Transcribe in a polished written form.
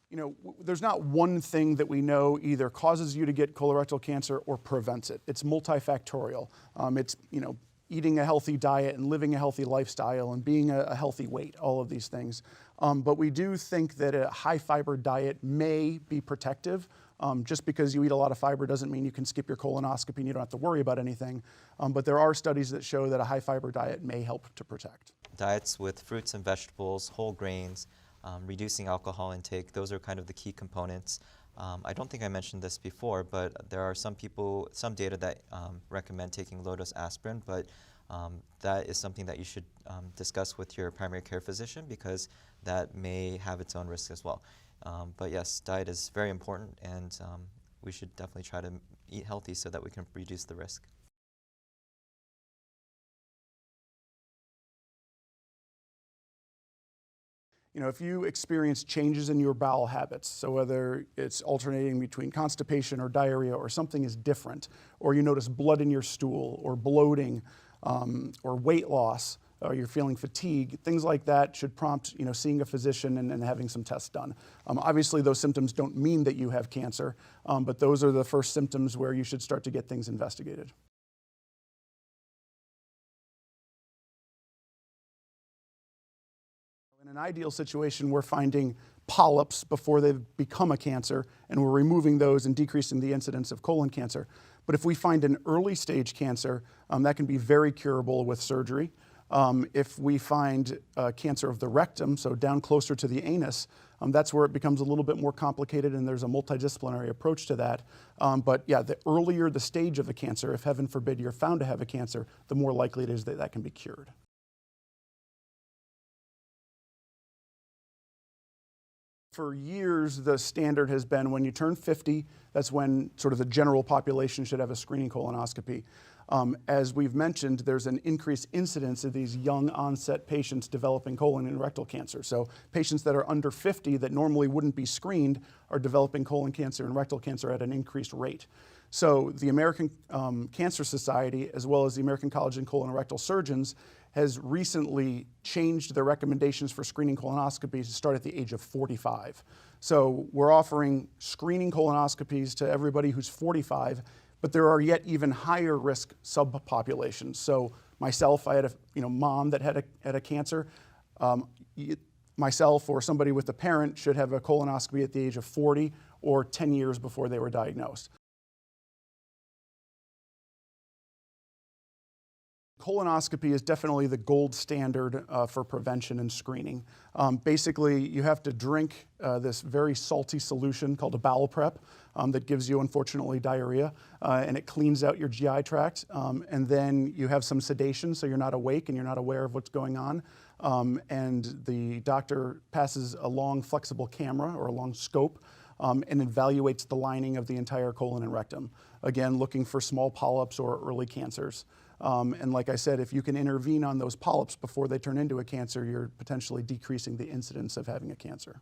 There's not one thing that we know either causes you to get colorectal cancer or prevents it. It's multifactorial. It's eating a healthy diet and living a healthy lifestyle and being a healthy weight, all of these things. But we do think that a high fiber diet may be protective. Just because you eat a lot of fiber doesn't mean you can skip your colonoscopy and you don't have to worry about anything. But there are studies that show that a high fiber diet may help to protect. Diets with fruits and vegetables, whole grains, reducing alcohol intake, those are kind of the key components. I don't think I mentioned this before, but there are some data that recommend taking low-dose aspirin, but that is something that you should discuss with your primary care physician because that may have its own risks as well. But yes, diet is very important, and we should definitely try to eat healthy so that we can reduce the risk. If you experience changes in your bowel habits, so whether it's alternating between constipation or diarrhea or something is different, or you notice blood in your stool or bloating or weight loss, or you're feeling fatigue, things like that should prompt seeing a physician and having some tests done. Obviously, those symptoms don't mean that you have cancer, but those are the first symptoms where you should start to get things investigated. In an ideal situation, we're finding polyps before they've become a cancer, and we're removing those and decreasing the incidence of colon cancer. But if we find an early stage cancer, that can be very curable with surgery. If we find cancer of the rectum, so down closer to the anus, that's where it becomes a little bit more complicated, and there's a multidisciplinary approach to that. But yeah, the earlier the stage of the cancer, if heaven forbid you're found to have a cancer, the more likely it is that that can be cured. For years, the standard has been when you turn 50, that's when sort of the general population should have a screening colonoscopy. As we've mentioned, there's an increased incidence of these young onset patients developing colon and rectal cancer. So patients that are under 50 that normally wouldn't be screened are developing colon cancer and rectal cancer at an increased rate. So the American Cancer Society, as well as the American College of Colon and Rectal Surgeons, has recently changed their recommendations for screening colonoscopies to start at the age of 45. So we're offering screening colonoscopies to everybody who's 45, but there are yet even higher risk subpopulations. So myself, I had a mom that had a cancer. Myself or somebody with a parent should have a colonoscopy at the age of 40 or 10 years before they were diagnosed. Colonoscopy is definitely the gold standard for prevention and screening. Basically, you have to drink this very salty solution called a bowel prep that gives you, unfortunately, diarrhea, and it cleans out your GI tract. And then you have some sedation, so you're not awake and you're not aware of what's going on. And the doctor passes a long flexible camera or a long scope and evaluates the lining of the entire colon and rectum. Again, looking for small polyps or early cancers. And like I said, if you can intervene on those polyps before they turn into a cancer, you're potentially decreasing the incidence of having a cancer.